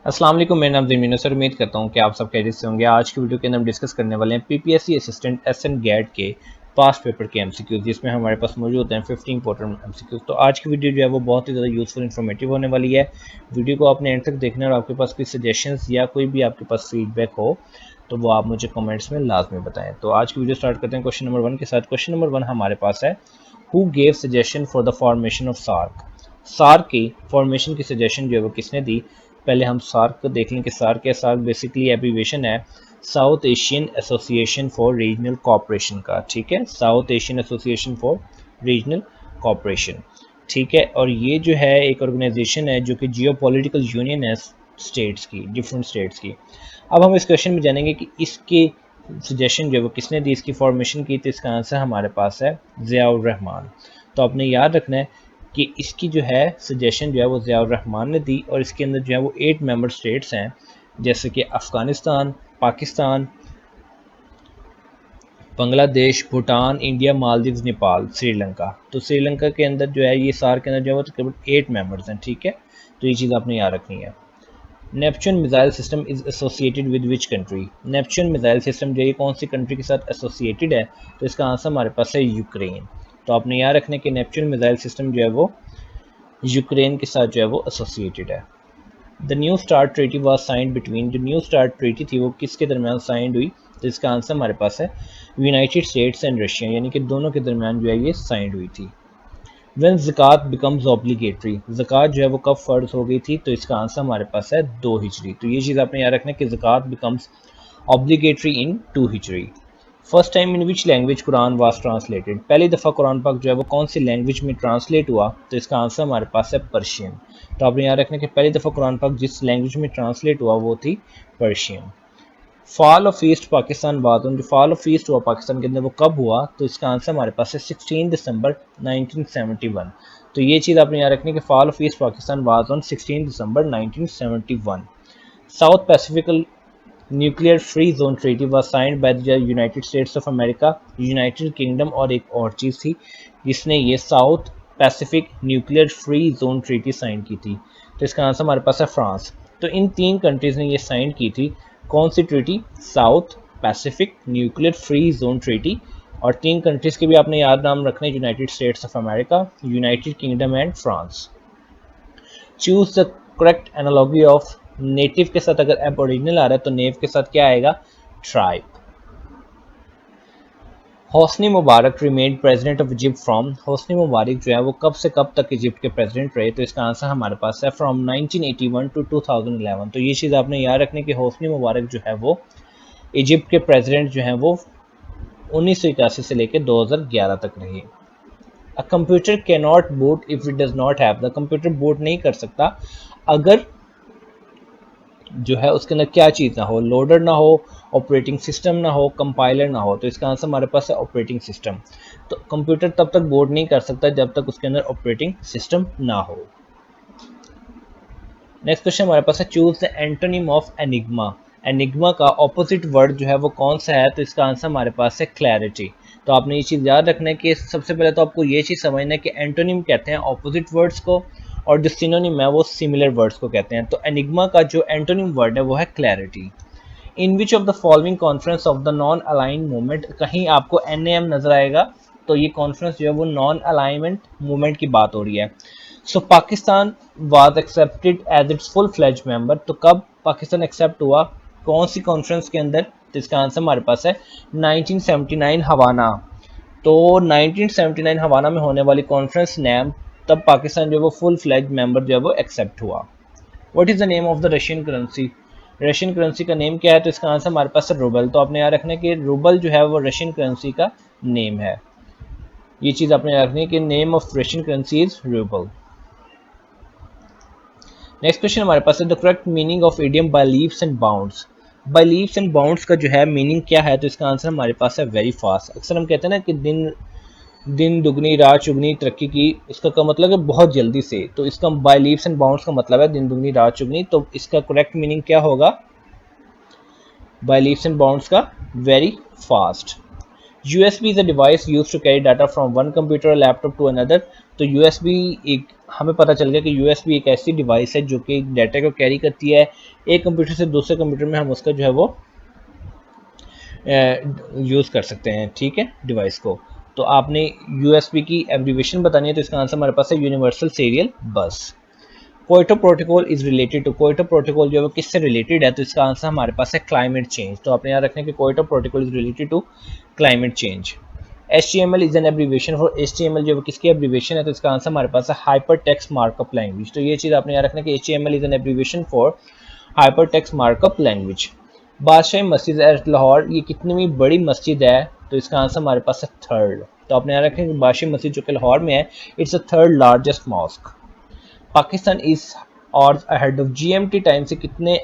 अस्सलाम वालेकुम, मेरा नाम ज़मीन है सर। उम्मीद करता हूँ कि आप सब खैरियत से होंगे। आज की वीडियो के अंदर हम डिस्कस करने वाले हैं पीपीएससी असिस्टेंट एसएन गैट के पास्ट पेपर के एमसीक्यूज, जिसमें हमारे पास मौजूद होते हैं 15 इंपॉर्टेंट एमसीक्यूज। तो आज की वीडियो जो है वो बहुत ही ज़्यादा यूजफुल इन्फॉर्मेटिव होने वाली है। वीडियो को आपने एंड तक देखना है और आपके पास कोई सजेशंस या कोई भी आपके पास फीडबैक हो तो वो आप मुझे कमेंट्स में लाजमी बताएं। तो आज की वीडियो स्टार्ट करते हैं क्वेश्चन नंबर 1 के साथ। क्वेश्चन नंबर 1 हमारे पास है, who gave suggestion for the formation of SAARC. SAARC की फॉर्मेशन की सजेशन जो है वो किसने दी। पहले हम सार्क को देख लें कि सार्क क्या। सार्क बेसिकली एब्रीविएशन है south Asian association for regional cooperation का। ठीक है, south Asian association for regional cooperation. ठीक है, और ये जो है एक ऑर्गेनाइजेशन है जो कि जियोपॉलिटिकल यूनियन है स्टेट्स की, डिफरेंट स्टेट्स की। अब हम इस क्वेश्चन में जानेंगे कि इसके सजेशन जो है वो किसने दी, इसकी फॉर्मेशन की। तो इसका आंसर हमारे पास है ज़ियाउर रहमान। तो आपने याद रखना है कि इसकी जो है सजेशन जो है वो ज़ियाउर रहमान ने दी, और इसके अंदर जो है वो 8 मेंबर स्टेट्स हैं, जैसे कि अफ़गानिस्तान, पाकिस्तान, बांग्लादेश, भूटान, इंडिया, मालदीव, नेपाल, श्रीलंका। तो श्रीलंका के अंदर जो है ये सार्क के अंदर जो है वो तकरीबन 8 मेंबर्स हैं। ठीक है, तो ये चीज़ आपने याद रखनी है। Neptune missile system is associated with which country. Neptune missile system जो है कौन सी कंट्री के साथ एसोसिएटेड है। तो इसका आंसर हमारे पास है यूक्रेन। तो आपने याद रखना है कि नेपच्यून मिसाइल सिस्टम जो है वो यूक्रेन के साथ जो है वो एसोसिएटेड है। The new start treaty was signed between, जो न्यू स्टार्ट ट्रीटी थी वो किसके दरमियान साइंड हुई। तो इसका आंसर हमारे पास है यूनाइटेड स्टेट्स एंड रशिया, यानी कि दोनों के दरमियान जो है ये साइंड हुई थी। व्हेन ज़कात बिकम्स ऑब्लिगेटरी, ज़कात जो है वो कब फ़र्ज हो गई थी। तो इसका आंसर हमारे पास है 2 हिजरी। तो ये चीज़ आपने याद रखना है कि ज़कात बिकम्स ऑब्लिगेटरी इन 2 हिजरी। First time in which language Quran was translated, पहली दफ़ा कुरान पाक जो है वो कौन सी लैंग्वेज में ट्रांसलेट हुआ। तो इसका आंसर हमारे पास है पर्शियन। तो आपने याद रखना कि पहली दफ़ा कुरान पाक जिस लैंग्वेज में ट्रांसलेट हुआ वो थी Persian. Fall of East Pakistan was on, जो फॉल ऑफ ईस्ट हुआ पाकिस्तान के अंदर वो कब हुआ। तो इसका आंसर हमारे पास है 16 दिसंबर 1971। तो ये चीज़ आपने याद रखनी कि fall of East Pakistan was on 16 December 1971। South Pacific nuclear free zone treaty was signed by the United States of America, United Kingdom और एक और चीज़ थी जिसने ये South Pacific nuclear free zone treaty sign की थी। तो इसका आंसर हमारे पास है फ्रांस। तो इन 3 कंट्रीज़ ने ये साइन की थी कौन सी treaty, South Pacific nuclear free zone treaty. और 3 कंट्रीज़ के भी आपने याद नाम रखने, United States of America, United Kingdom and France. Choose the correct analogy of, native के साथ अगर एबोरिजिनल आ रहा है तो नेव के साथ क्या आएगा, tribe. Hosni Mubarak remain president of Egypt from, Hosni Mubarak जो है वो कब से कब तक इजिप्ट के प्रेसिडेंट रहे। तो इसका आंसर हमारे पास है फ्रॉम 1981 टू 2011। तो ये चीज़ आपने याद रखनी कि होस्नी मुबारक जो है वो इजिप्ट के प्रेसिडेंट जो हैं वो 1981 से लेकर 2011 तक रहे। A computer can not boot if it does not have, the computer boot नहीं कर सकता अगर जो है उसके अंदर क्या चीज़ ना हो, लोडर ना हो, ऑपरेटिंग सिस्टम ना हो, कंपाइलर ना हो। तो इसका आंसर हमारे पास है ऑपरेटिंग सिस्टम। तो कंप्यूटर तब तक बोर्ड नहीं कर सकता जब तक उसके अंदर ऑपरेटिंग सिस्टम ना हो। नेक्स्ट क्वेश्चन हमारे पास है, choose the antonym of enigma. Enigma का ऑपोजिट वर्ड जो है वो कौन सा है। तो इसका आंसर हमारे पास है क्लैरिटी। तो आपने ये चीज़ याद रखना है कि सबसे पहले तो आपको ये चीज़ समझना है कि एंटोनिम कहते हैं ऑपोजिट वर्ड्स को, और जो सिनोनिम है वो सिमिलर वर्ड्स को कहते हैं। तो एनिग्मा का जो एंटोनिम वर्ड है वो है clarity. In which of the following conference of the non align movement, कहीं आपको NAM नजर आएगा तो ये कॉन्फ्रेंस जो है वो नॉन अलाइनमेंट मूवमेंट की बात हो रही है। So Pakistan was accepted as its full fledge member. तो कब पाकिस्तान एक्सेप्ट हुआ, कौन सी कॉन्फ्रेंस के अंदर। तो इसका आंसर हमारे पास है 1979 हवाना। तो 1979 हवाना में होने वाली कॉन्फ्रेंस नैम, तब पाकिस्तान जो है वो फुल फ्लैग मेंबर जो है वो एक्सेप्ट हुआ। What is the name of the Russian currency, Russian currency का नेम क्या है। तो इसका आंसर हमारे पास है रूबल। तो आपने याद रखना है कि रूबल जो है वो रशियन करेंसी का नेम है। ये चीज़ आपने याद रखनी है कि name of Russian currency is rouble. Next question हमारे पास है, the correct meaning of idiom by leaves and bounds. By leaves and bounds का जो है मीनिंग क्या है। तो इसका आंसर हमारे पास है वेरी फास्ट। अक्सर हम कहते हैं ना कि दिन दिन दुगनी रात चुगनी तरक्की की, इसका का मतलब है बहुत जल्दी से। तो इसका बाय लीव्स एंड बाउंड्स का मतलब है दिन दुगनी रात चुगनी। तो इसका करेक्ट मीनिंग क्या होगा बाय लीव्स एंड बाउंड्स का, very fast. USB is a device used to carry data from one computer or laptop to another। तो यूएसबी एक हमें पता चल गया कि यूएसबी एक ऐसी डिवाइस है जो कि डाटा को कैरी करती है, एक कंप्यूटर से दूसरे कंप्यूटर में हम उसका जो है वो यूज़ कर सकते हैं, ठीक है, डिवाइस को। तो आपने यूएसबी की एब्रीविएशन बतानी है, तो इसका आंसर हमारे पास है universal serial bus. Kyoto protocol is related to, Kyoto protocol जो है वो किससे रिलेटेड है, तो इसका आंसर हमारे पास है क्लाइमेट चेंज। तो आपने याद रखना है कि Kyoto protocol is related to climate change. HTML is an abbreviation for, HTML जो है किसकी एब्रीविएशन है, तो इसका आंसर हमारे पास है हाइपर टेक्स्ट मार्कअप लैंग्वेज। तो ये चीज़ आपने याद रखना है कि HTML is an abbreviation for hypertext markup language. Badshahi Masjid at Lahore, ये कितनी बड़ी मस्जिद है, तो इसका आंसर हमारे पास है थर्ड। तो आपने याद रखें कि बादशाही मस्जिद जो कि लाहौर में है, it's the third largest mosque. Pakistan is ours ahead of GMT time से कितने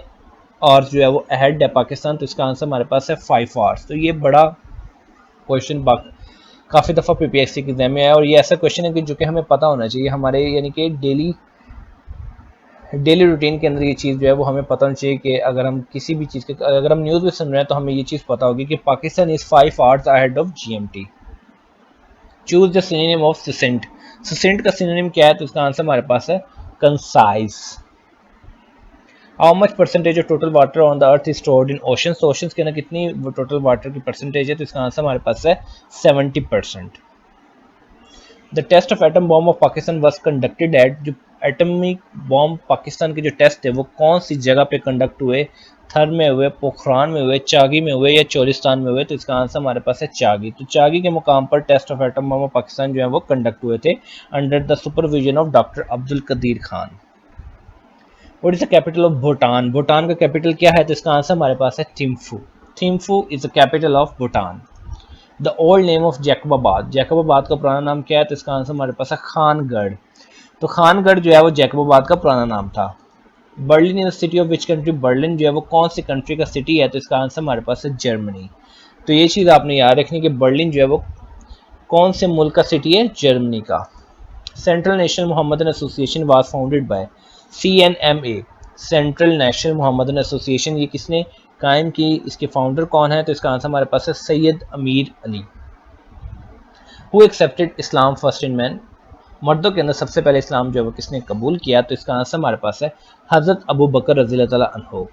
आवर्स जो है वो अहेड है पाकिस्तान, तो इसका आंसर हमारे पास है 5 आवर्स। तो ये बड़ा क्वेश्चन काफ़ी दफ़ा PPSC के एग्जाम में आया, और ये ऐसा क्वेश्चन है कि जो कि हमें पता होना चाहिए हमारे, यानी कि डेली रूटीन के अंदर ये चीज़ जो है वो हमें पता होनी चाहिए कि अगर हम किसी भी चीज़ के, अगर हम न्यूज़ में सुन रहे हैं तो हमें ये चीज़ पता होगी कि Pakistan is 5 hours ahead of GMT। Choose the synonym of ascent, ascent का सिनोनिम क्या है, तो इसका आंसर हमारे पास है concise. How much percentage of total water on the earth is stored in oceans, oceans के अंदर कितनी टोटल वाटर की परसेंटेज है, तो इसका आंसर हमारे पास है 70%। The test of atom bomb of Pakistan was conducted at, जो एटमिक बॉम्ब पाकिस्तान के जो टेस्ट थे वो कौन सी जगह पे कंडक्ट हुए, थर में हुए, पोखरान में हुए, चागी में हुए या चोलिस्तान में हुए, तो इसका आंसर हमारे पास है चागी। तो चागी के मुकाम पर test of atom bomb of Pakistan जो है वो कंडक्ट हुए थे under the supervision of doctor Abdul Qadeer Khan. What is the capital of Bhutan, Bhutan का कैपिटल क्या है, तो इसका आंसर हमारे पास है Thimphu. Thimphu is the capital of Bhutan. The old name of Jacobabad, Jacobabad का पुराना नाम क्या है, तो इसका आंसर हमारे पास है खानगढ़। तो खानगढ़ जो है वो जैकबाबाद का पुराना नाम था। Berlin in the city of which country, Berlin जो है वो कौन सी कंट्री का सिटी है, तो इसका आंसर हमारे पास है जर्मनी। तो ये चीज़ आपने याद रखनी कि बर्लिन जो है वो कौन से मुल्क का सिटी है, जर्मनी का। Central national Mohammedan association was founded by, CNMA, central national Mohammedan association, ये किसने कायम की, इसके फाउंडर कौन है, तो इसका आंसर हमारे पास है सैयद अमीर Ali. Who accepted Islam first in man, मर्दों के अंदर सबसे पहले इस्लाम जो है वो किसने कबूल किया, तो इसका आंसर हमारे पास है हज़रत अबू बकर रज़ियल्लाहु ताला अन्हु।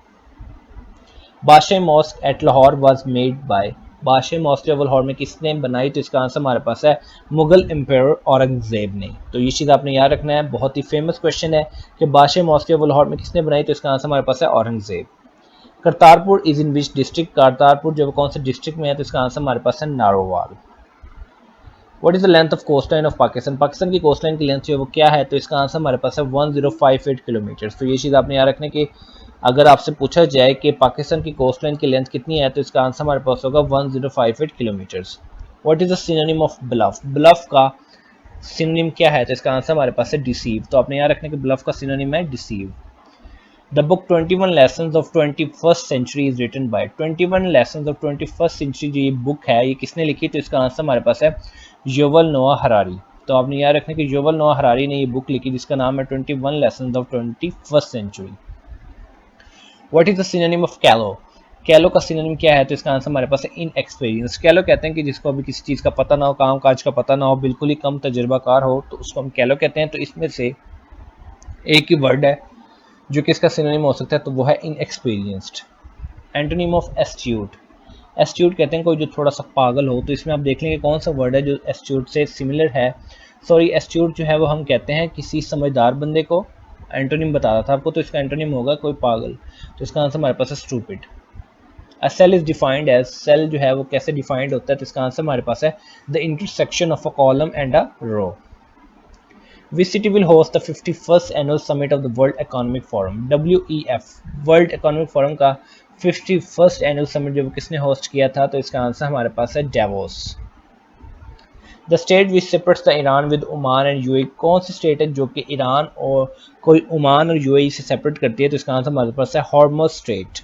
Badshahi mosque at Lahore was made by, Badshahi mosque जो लाहौर में किसने बनाई, तो इसका आंसर हमारे पास है मुगल एम्पायर औरंगजेब ने। तो ये चीज़ आपने याद रखना है, बहुत ही फेमस क्वेश्चन है कि बादशाही मॉस्क जो लाहौर में किसने बनाई, तो इसका आंसर हमारे पास है Aurangzeb. Kartarpur is in which district, Kartarpur जो कौन से डिस्ट्रिक्ट में है, तो इसका आंसर हमारे पास है Narowal. What is the length of coast line of Pakistan, Pakistan की कोस्ट लाइन की लेंथ जो है वो क्या है, तो इसका आंसर हमारे पास है 1058 किलोमीटर। तो ये चीज़ आपने याद रखने की, अगर आपसे पूछा जाए कि पाकिस्तान की कोस्ट लाइन की लेंथ कितनी है, तो इसका आंसर हमारे पास होगा 1058 kilometres. What is the synonym of bluff, bluff का सिनोनिम क्या है, तो इसका आंसर हमारे पास है डिसीव। तो आपने याद रखने कि ब्लफ का सिनोनिम है deceive. The book 21 lessons of 21st century is written by, 21 lessons of 21st century जो ये बुक है ये किसने लिखी, तो इसका आंसर हमारे पास है युवल नोआ हरारी। तो आपने याद रखना कि युवल नोआ हरारी ने ये बुक लिखी जिसका नाम है 21 lessons of 21st century. What is the synonym of callow, callow का सिनोनिम क्या है, तो इसका आंसर हमारे पास है इनएक्सपीरियंस। कैलो कहते हैं कि जिसको अभी किसी चीज़ का पता ना हो, काम काज का पता ना हो, बिल्कुल ही कम तजुर्बाकार हो, तो उसको हम कैलो कहते हैं। तो इसमें से एक ही वर्ड है जो कि इसका सिनोनिम हो सकता है, तो वो है inexperienced. Antonym of astute, astute कहते हैं कोई जो थोड़ा सा पागल हो। तो इसमें आप देख लेंगे कौन सा वर्ड है जो एस्ट्यूट से सिमिलर है। सॉरी, एस्ट्यूट जो है वो हम कहते हैं किसी समझदार बंदे को। एंटोनिम बता रहा था आपको, तो इसका एंटोनिम होगा कोई पागल। तो इसका आंसर हमारे पास है stupid. A cell is defined as, cell जो है वो कैसे डिफाइंड होता है, तो इसका आंसर हमारे पास है the intersection of a column and a row. Which city will host the 51st annual summit of the World Economic Forum, WEF, World Economic Forum का 51st annual summit जो किसने होस्ट किया था, तो इसका आंसर हमारे पास है Davos. The state which separates the Iran with Oman and UAE, कौन सी स्टेट है जो कि ईरान और कोई ओमान और यूएई से सेपरेट करती है, तो इसका आंसर हमारे पास है Hormuz strait.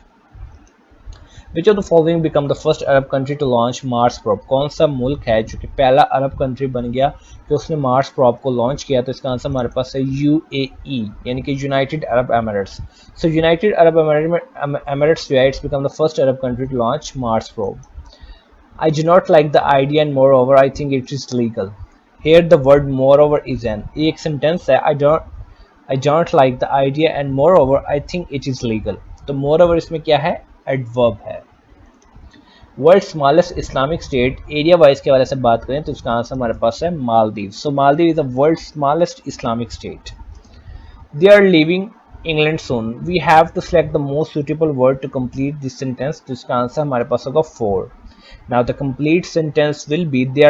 Which of the following become the first Arab country to launch Mars probe, कौन सा मुल्क है जो कि पहला अरब कंट्री बन गया कि उसने मार्स प्रोब को लॉन्च किया, तो इसका आंसर हमारे पास है UAE, यानी कि United Arab Emirates. So United Arab Emirates जो है it's become the first Arab country to launch Mars probe. I do not like the idea and moreover I think it is legal. Here the word moreover is an, ये एक sentence है, I don't like the idea and moreover I think it is legal. तो moreover इसमें क्या है, adverb है. World smallest Islamic state area wise के वाले से बात करें तो इसका आंसर हमारे पास है Maldives. So Maldives is the world smallest Islamic state. They are living England soon. We have to select the most suitable word to complete this sentence. तो इसका आंसर हमारे पास होगा 4. Now the complete sentence will be they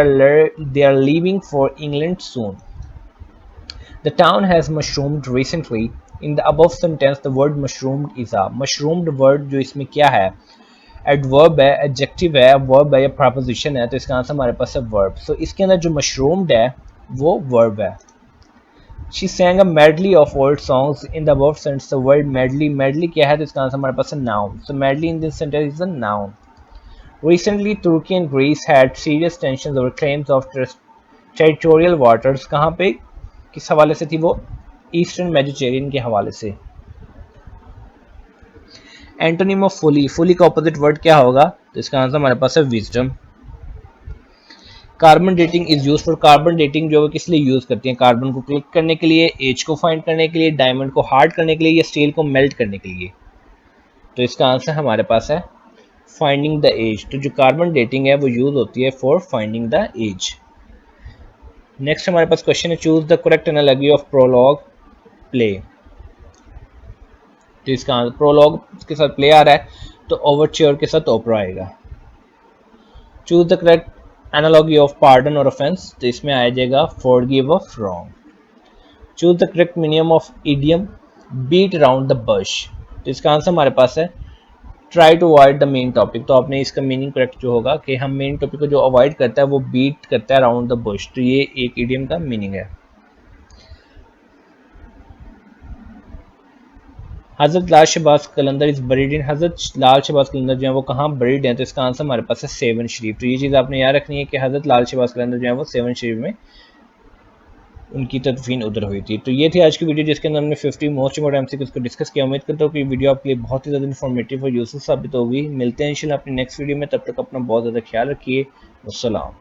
are living for England soon. The town has mushroomed recently. In the above sentence the word mushroomed is a. Mushroomed word जो इसमें क्या है, adverb है, एडजेक्टिव है, verb है या preposition है. तो इसका आंसर हमारे पास है वर्ब. सो इसके अंदर जो मशरूम्ड है वो वर्ब है. She sang a medley of old songs in the above sentence. The word medley क्या है, तो इसका आंसर हमारे पास है noun. So medley in this sentence is a noun. Recently Turkey and Greece had serious tensions over claims of territorial waters. कहाँ पे, किस हवाले से थी वो, ईस्टर्न मेडिटेरियन के हवाले से. एंटोनिम ऑफ फुली, फुली का ऑपोजिट वर्ड क्या होगा, तो इसका आंसर हमारे पास है wisdom. Carbon dating is use for. Carbon dating जो है किस लिए यूज करती है, कार्बन को क्लिक करने के लिए, एज को फाइंड करने के लिए, डायमंड को हार्ड करने के लिए या स्टील को मेल्ट करने के लिए. तो इसका आंसर हमारे पास है फाइंडिंग द एज. तो जो कार्बन डेटिंग है वो यूज होती है for finding the age. Next हमारे पास क्वेश्चन है, choose the correct analogy of prologue play. तो इसका प्रोलॉग के साथ प्ले आ रहा है तो ओवरच्योर के साथ ओपरा आएगा. Choose the correct analogy of pardon और ऑफेंस. तो इसमें आ जाएगा forgive of wrong. Choose the correct meaning of idiom beat around the bush. तो इसका आंसर हमारे पास है try to avoid the main topic. तो आपने इसका मीनिंग करेक्ट जो होगा कि हम मेन टॉपिक को जो अवॉइड करता है वो बीट करता है अराउंड द बुश. तो ये एक इडियम का मीनिंग है. हजरत लाल शहबाज कलंदर इज बरीड इन. हजरत लाल शहबाज कलंदर जो है वो कहाँ बरीड हैं, तो इसका आंसर हमारे पास है सेवन शरीफ. तो ये चीज़ आपने याद रखनी है कि हजरत लाल शहबाज कलंदर जो है वो सेवन शरीफ में उनकी तदफीन उधर हुई थी. तो ये थी आज की वीडियो जिसके अंदर हमने 50 मोस्ट इंपोर्टेंट एमसीक्यूज़ को डिस्कस किया. उम्मीद करता हूँ कि वीडियो आपके लिए बहुत ही ज़्यादा इन्फॉर्मेटिव और यूजफुल साबित होगी. मिलते हैं इंशाल्लाह अपनी नेक्स्ट वीडियो में. तब तक अपना बहुत ज़्यादा ख्याल रखिए. अस्सलाम.